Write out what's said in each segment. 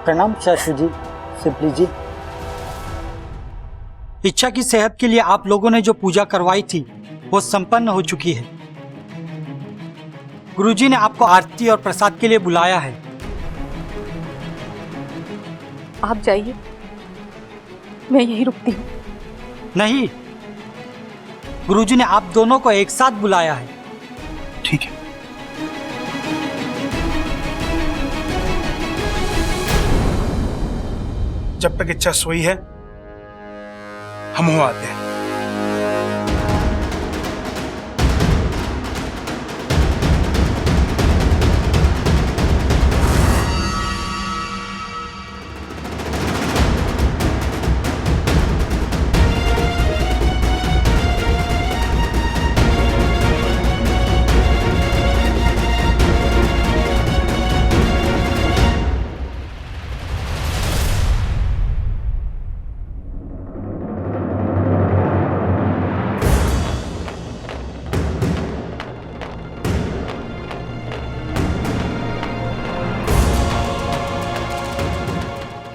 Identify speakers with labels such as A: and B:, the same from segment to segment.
A: प्रणाम चाचू जी, सिप्ली जी। इच्छा की सेहत के लिए आप लोगों ने जो पूजा करवाई थी वो संपन्न हो चुकी है। गुरुजी ने आपको आरती और प्रसाद के लिए बुलाया है।
B: आप जाइए, मैं यहीं रुकती हूँ।
A: नहीं, गुरुजी ने आप दोनों को एक साथ बुलाया है।
C: ठीक है। जब तक इच्छा सोई है हम हो आते हैं।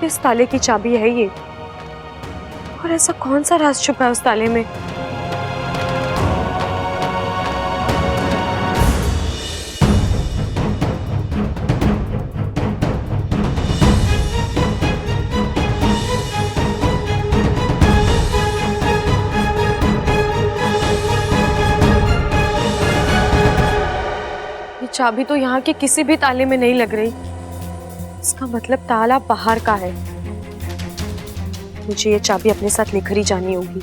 B: किस ताले की चाबी है ये, और ऐसा कौन सा राज छुपा है उस ताले में? ये चाबी तो यहाँ के किसी भी ताले में नहीं लग रही। इसका मतलब ताला बाहर का है। मुझे ये चाबी अपने साथ लेकर ही जानी होगी।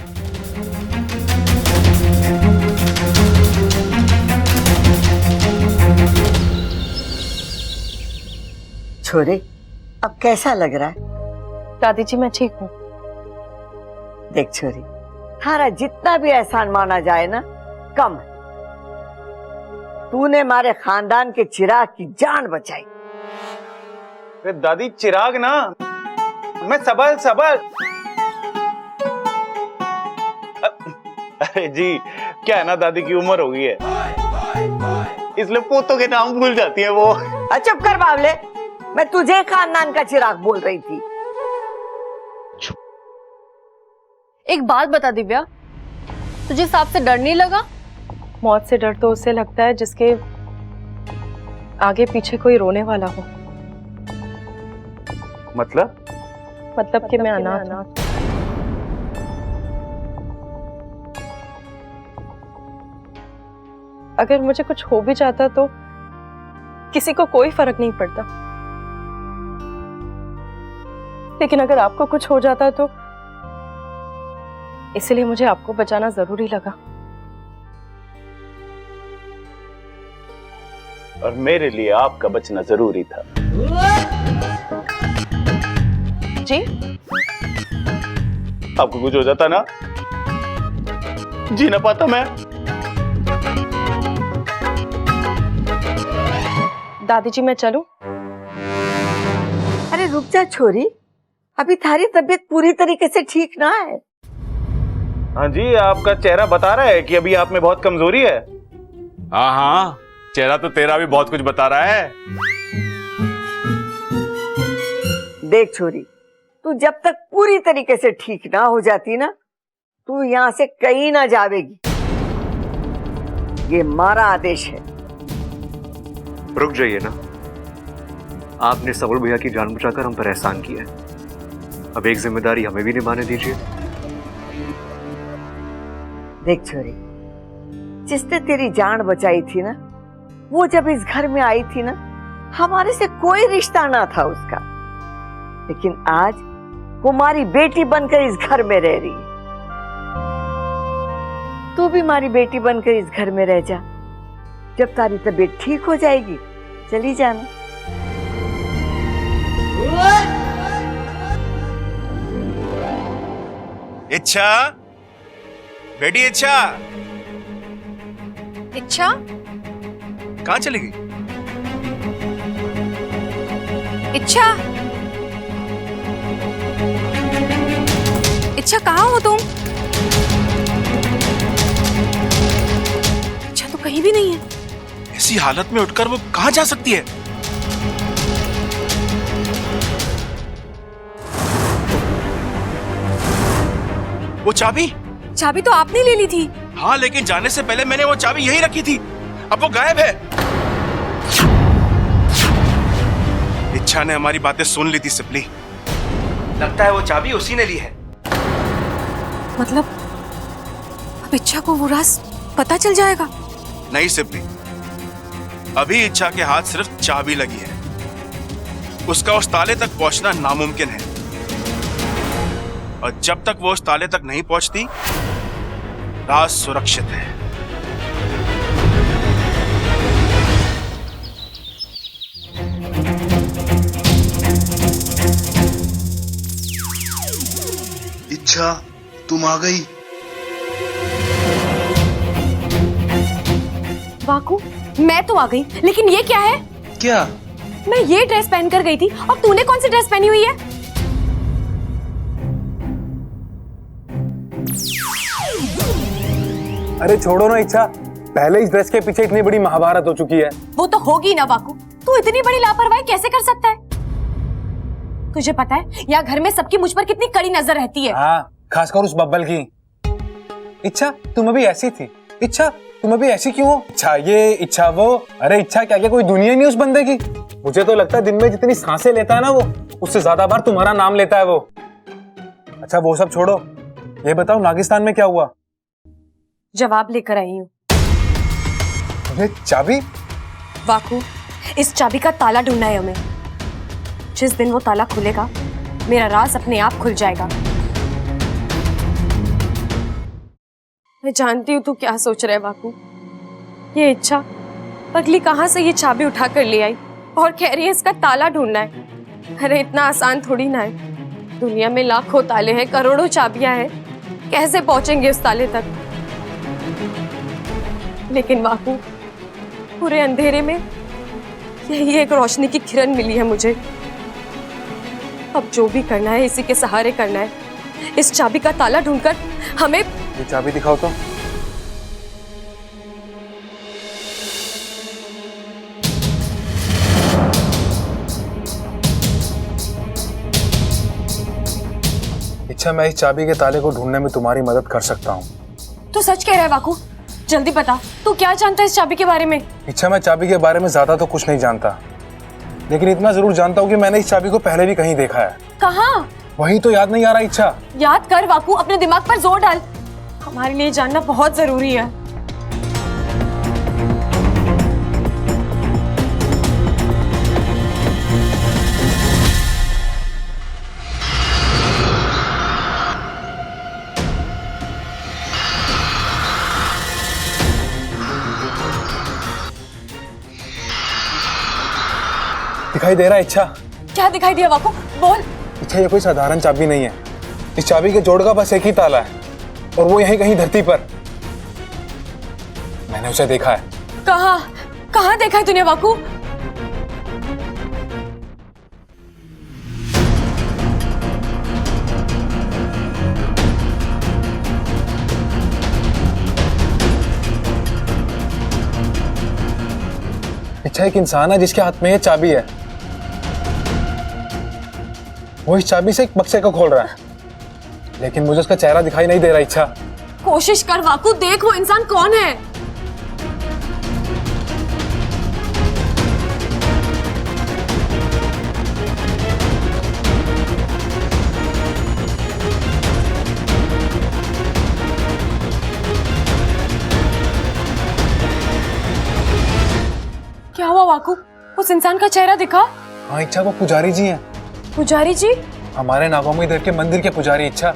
D: छोरे, अब कैसा लग रहा है?
B: दादी जी मैं ठीक हूँ।
D: देख छोरी, थारा जितना भी एहसान माना जाए ना कम है। तूने हमारे खानदान के चिराग की जान बचाई।
E: दादी चिराग ना, मैं सबल सबल। अरे जी, क्या है ना, दादी की उम्र हो गई है इसलिए पोतों के नाम भूल जाती है वो।
D: चुप कर बावले, मैं तुझे खानदान का चिराग बोल रही थी।
B: एक बात बता दिव्या, तुझे सांप से डर नहीं लगा? मौत से डर तो उससे लगता है जिसके आगे पीछे कोई रोने वाला हो।
E: मतलब
B: कि मैं अनाथ हूं। अगर मुझे कुछ हो भी जाता तो किसी को कोई फर्क नहीं पड़ता, लेकिन अगर आपको कुछ हो जाता तो इसलिए मुझे आपको बचाना जरूरी लगा।
E: और मेरे लिए आपका बचना जरूरी था।
B: जी?
E: आपको कुछ हो जाता ना, जी ना पाता मैं।
B: दादी जी मैं चलूं?
D: अरे रुक जा छोरी, अभी थारी तबीयत पूरी तरीके से ठीक ना है।
E: हाँ जी, आपका चेहरा बता रहा है कि अभी आप में बहुत कमजोरी है।
F: हाँ हाँ, चेहरा तो तेरा भी बहुत कुछ बता रहा है।
D: देख छोरी, तू जब तक पूरी तरीके से ठीक ना हो जाती ना, तू यहाँ से कहीं ना जावेगी। ये हमारा आदेश है।
G: रुक जाइए ना, आपने सबल भैया की जान बचाकर हम पर एहसान किया है, अब एक जिम्मेदारी हमें भी निभाने दीजिए।
D: देख छोरी, जिसने तेरी जान बचाई थी ना, वो जब इस घर में आई थी ना, हमारे से कोई रिश्ता ना था उसका, लेकिन आज कुमारी बेटी बनकर इस घर में रह रही है। तू भी हमारी बेटी बनकर इस घर में रह जा। जब तारी तबीयत ठीक हो जाएगी चली जाना।
F: इच्छा, बेटी इच्छा,
B: इच्छा
F: कहाँ चली गई?
B: इच्छा, इच्छा कहाँ हो तुम? इच्छा तो कहीं भी नहीं है।
F: ऐसी हालत में उठकर वो कहाँ जा सकती है?
C: वो चाबी?
B: चाबी तो आपने ले ली थी।
C: हाँ, लेकिन जाने से पहले मैंने वो चाबी यही रखी थी। अब वो गायब है। इच्छा ने हमारी बातें सुन ली थी सिपली। लगता है वो चाबी उसी ने ली है।
B: मतलब अब इच्छा को वो राज पता चल जाएगा?
C: नहीं सिपली, अभी इच्छा के हाथ सिर्फ चाबी लगी है। उसका उस ताले तक पहुंचना नामुमकिन है, और जब तक वो उस ताले तक नहीं पहुंचती, राज सुरक्षित है।
H: इच्छा, तुम आ गई।
B: वाकू, मैं तो आ गई, लेकिन ये क्या है?
H: क्या?
B: मैं ये ड्रेस पहन कर गई थी और तूने कौन सी ड्रेस पहनी हुई है?
I: अरे छोड़ो ना इच्छा, पहले इस ड्रेस के पीछे इतनी बड़ी महाभारत हो चुकी है।
B: वो तो होगी ना वाकू, तू इतनी बड़ी लापरवाही कैसे कर सकता है? तुझे पता है यहाँ घर में सबकी मुझ पर कितनी कड़ी नजर रहती है।
I: हाँ, खासकर उस बब्बल की। इच्छा, तुम अभी ऐसी थी। इच्छा, तुम अभी ऐसी क्यों हो? इच्छा ये, इच्छा वो। अरे इच्छा, क्या क्या कोई दुनिया नहीं उस बंदे की? मुझे तो लगता है दिन में जितनी सांसें लेता है ना वो, उससे ज्यादा बार तुम्हारा नाम लेता है वो। अच्छा वो सब छोड़ो, ये बताओ नागिस्तान में क्या हुआ?
B: जवाब लेकर आई हूँ।
I: अरे चाबी?
B: वाकू, इस चाबी का ताला ढूंढना है हमें। जिस दिन वो ताला खुलेगा, मेरा राज अपने आप खुल जाएगा। मैं जानती हूँ तू क्या सोच रहा है वाकू। ये इच्छा पगली कहाँ से ये चाबी उठा कर ले आई और कह रही है इसका ताला ढूंढना है। अरे इतना आसान थोड़ी ना है। दुनिया में लाखों ताले हैं, करोड़ों चाबियां हैं, कैसे पहुंचेंगे उस ताले तक? लेकिन वाकू, पूरे अंधेरे में यही एक रोशनी की किरण मिली है मुझे। अब जो भी करना है इसी के सहारे करना है। इस चाबी का ताला ढूंढकर हमें।
I: ये चाबी दिखाओ तो। इच्छा, मैं इस चाबी के ताले को ढूंढने में तुम्हारी मदद कर सकता हूँ।
B: तू सच कह रहा है वाकू? जल्दी बता, तू क्या जानता है इस चाबी के बारे में?
I: इच्छा, मैं चाबी के बारे में ज्यादा तो कुछ नहीं जानता, लेकिन इतना जरूर जानता हूँ कि मैंने इस चाबी को पहले भी कहीं देखा है।
B: कहाँ?
I: वही तो याद नहीं आ रहा। इच्छा,
B: याद कर वाकू, अपने दिमाग पर जोर डाल। हमारे लिए जानना बहुत जरूरी है।
I: दिखाई दे रहा है? इच्छा,
B: क्या दिखाई दिया वाकू? बोल।
I: इच्छा, ये कोई साधारण चाबी नहीं है। इस चाबी के जोड़ का बस एक ही ताला है, और वो यहीं कहीं धरती पर। मैंने उसे देखा है।
B: कहाँ? कहाँ देखा है तूने वाकू?
I: इच्छा एक इंसान है जिसके हाथ में ये चाबी है। वो इस चाबी से एक बक्से को खोल रहा है, लेकिन मुझे उसका चेहरा दिखाई नहीं दे रहा। इच्छा,
B: कोशिश कर वाकू, देख वो इंसान कौन है। क्या हुआ वाकू? उस इंसान का चेहरा दिखा?
I: हाँ इच्छा, वो पुजारी जी हैं।
B: पुजारी जी?
I: हमारे नागोमी देव के मंदिर के पुजारी। इच्छा,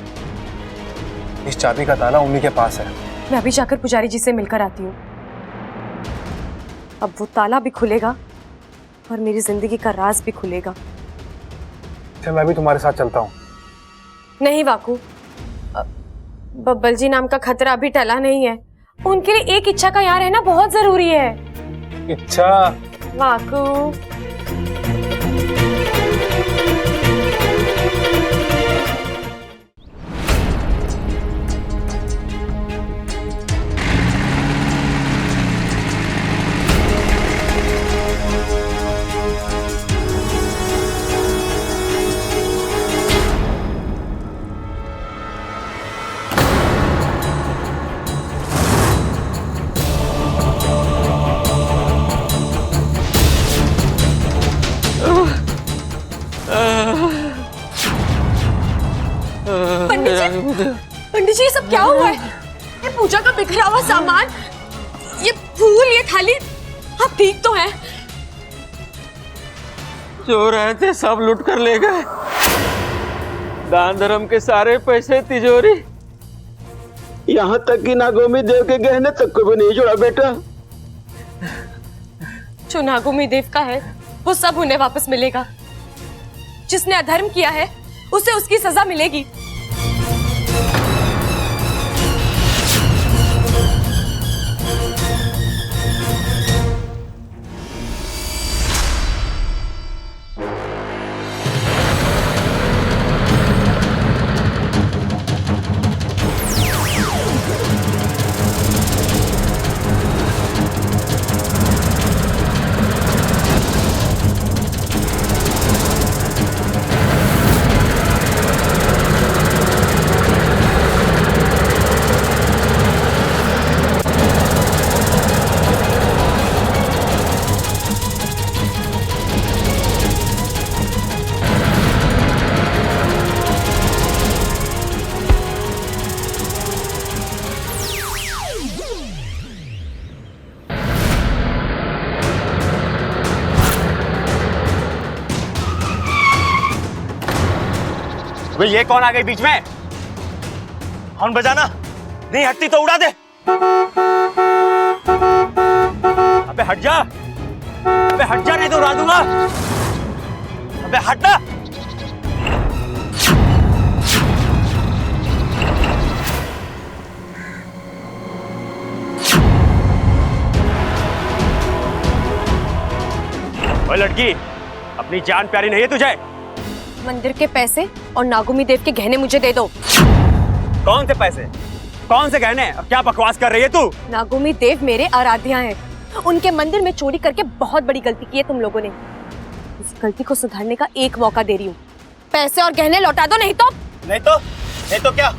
I: इस चाबी का ताला उन्हीं के पास है।
B: मैं अभी जाकर पुजारी जी से मिलकर आती हूँ। अब वो ताला भी खुलेगा और मेरी जिंदगी का राज भी खुलेगा।
I: चल, मैं भी तुम्हारे साथ चलता हूँ।
B: नहीं वाकू, बब्बल जी नाम का खतरा अभी टला नहीं है। उनके लिए एक इच्छा का यहाँ रहना बहुत जरूरी है।
I: इच्छा,
B: वाकू। पंडित जी ये सब क्या हुआ है? ये पूजा का बिखरा हुआ सामान, ये फूल, ये थाली, आप ठीक तो हैं?
J: जो रहे थे सब लूट कर ले गए। दान धर्म के सारे पैसे तिजोरी, यहाँ तक कि नागोमी देव के गहने तक को भी नहीं जोड़ा बेटा।
B: जो नागोमी देव का है वो सब उन्हें वापस मिलेगा। जिसने अधर्म किया है उसे उसकी सजा मिलेगी।
F: भाई ये कौन आ गई बीच में? हॉर्न बजाना नहीं हटती तो उड़ा दे। अबे हट जा, अबे हट जा नहीं तो उड़ा दूंगा। अबे हट ना। ओए लड़की, अपनी जान प्यारी नहीं है तुझे?
B: मंदिर के पैसे और नागोमी देव के गहने मुझे दे दो।
F: कौन से पैसे, कौन से गहने? अब क्या बकवास कर रही है तू?
B: नागोमी देव मेरे आराध्या हैं। उनके मंदिर में चोरी करके बहुत बड़ी गलती की है तुम लोगों ने। इस गलती को सुधारने का एक मौका दे रही हूँ। पैसे और गहने लौटा दो, नहीं तो
F: क्या?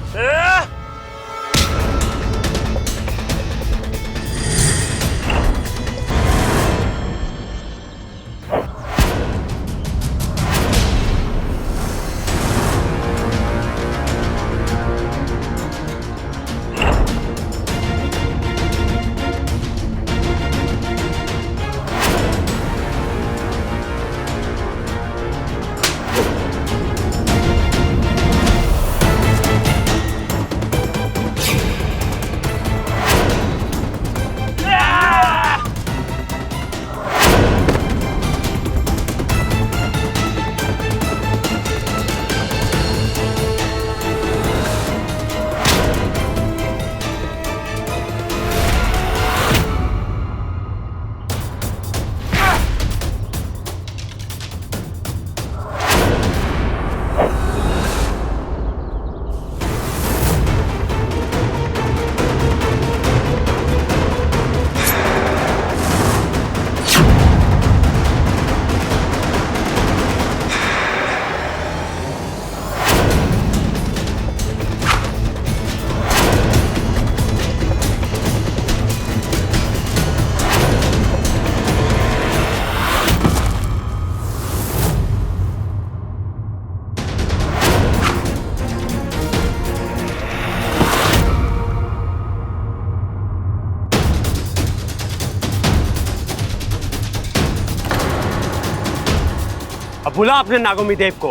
F: अब बुला अपने नागोमी देव को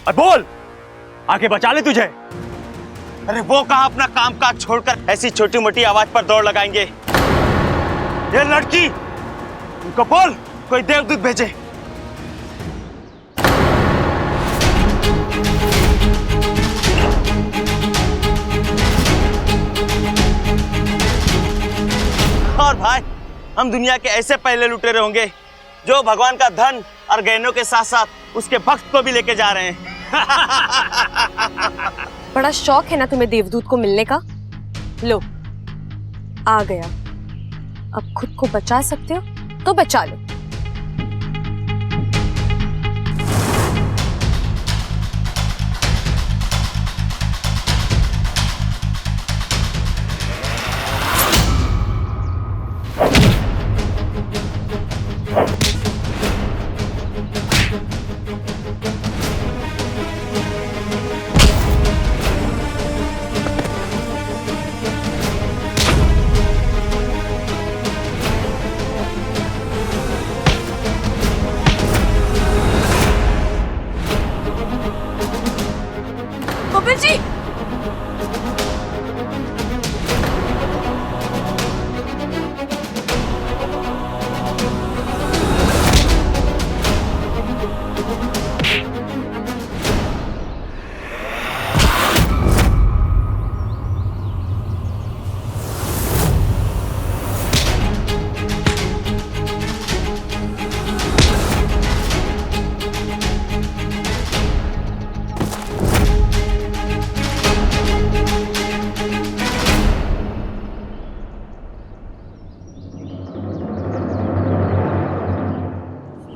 F: और बोल आके बचा ले तुझे। अरे वो कहाँ अपना काम काज छोड़कर ऐसी छोटी मोटी आवाज पर दौड़ लगाएंगे। ये लड़की, उनको बोल कोई देवदूत भेजे। और भाई, हम दुनिया के ऐसे पहले लुटेरे होंगे जो भगवान का धन और गहनों के साथ साथ उसके भक्त को भी लेके जा रहे हैं।
B: बड़ा शौक है ना तुम्हें देवदूत को मिलने का? लो, आ गया। अब खुद को बचा सकते हो तो बचा लो।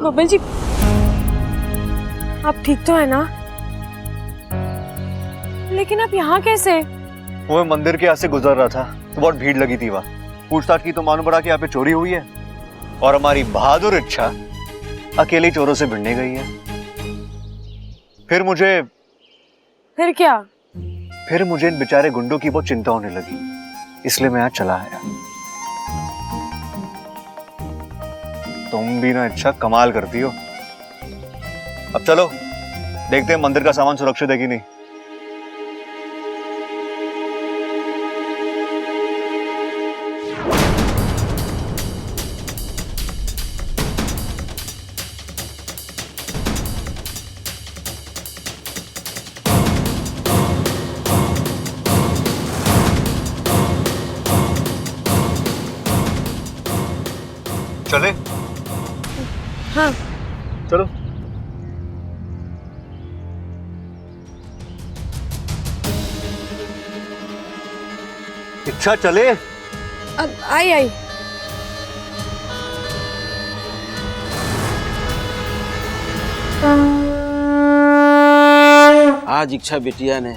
B: कोमल जी, आप ठीक तो है ना? लेकिन आप यहाँ कैसे?
G: वो मंदिर के यहाँ से गुजर रहा था तो बहुत भीड़ लगी थी वहाँ। पूछताछ की तो मालूम पड़ा कि यहाँ पे चोरी हुई है और हमारी बहादुर इच्छा अकेली चोरों से भिड़ने गई है।
B: फिर क्या?
G: फिर मुझे इन बेचारे गुंडों की बहुत चिंता होने लगी, इसलिए मैं यहाँ चला आया। तुम भी ना अच्छा कमाल करती हो। अब चलो देखते हैं मंदिर का सामान सुरक्षित है कि नहीं। चले?
B: हाँ।
G: चलो। इच्छा चले?
B: अब आई।
J: आज इच्छा बिटिया ने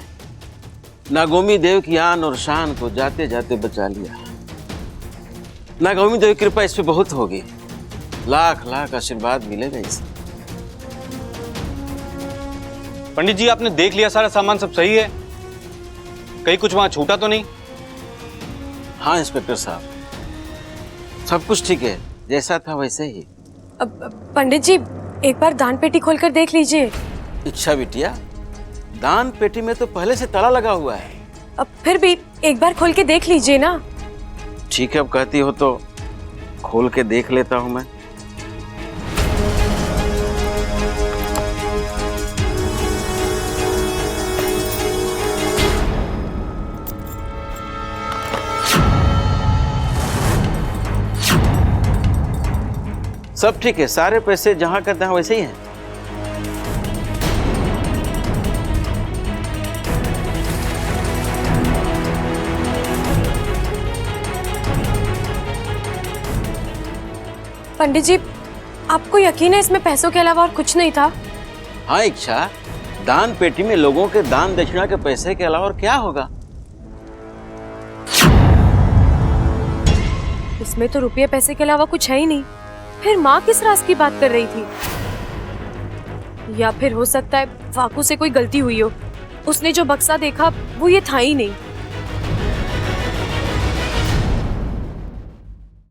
J: नागोमी देव की आन और शान को जाते जाते बचा लिया। नागोमी देव की कृपा इस पे बहुत होगी, लाख लाख आशीर्वाद मिलेगा इसे।
F: पंडित जी, आपने देख लिया सारा सामान सब सही है? कहीं कुछ वहां छूटा तो नहीं?
J: हाँ इंस्पेक्टर साहब, सब कुछ ठीक है, जैसा था वैसे ही।
B: अब पंडित जी, एक बार दान पेटी खोलकर देख लीजिए।
J: इच्छा बिटिया, दान पेटी में तो पहले से ताला लगा हुआ है।
B: अब फिर भी एक बार खोल के देख लीजिए ना।
J: ठीक है, अब कहती हो तो खोल के देख लेता हूं मैं। सब ठीक है, सारे पैसे जहां का तहां वैसे ही हैं।
B: पंडित जी, आपको यकीन है इसमें पैसों के अलावा और कुछ नहीं था?
J: हाँ इच्छा, दान पेटी में लोगों के दान दक्षिणा के पैसे के अलावा और क्या होगा?
B: इसमें तो रुपये पैसे के अलावा कुछ है ही नहीं। फिर माँ किस राज की बात कर रही थी? या फिर हो सकता है फाकू से कोई गलती हुई हो, उसने जो बक्सा देखा वो ये था ही नहीं।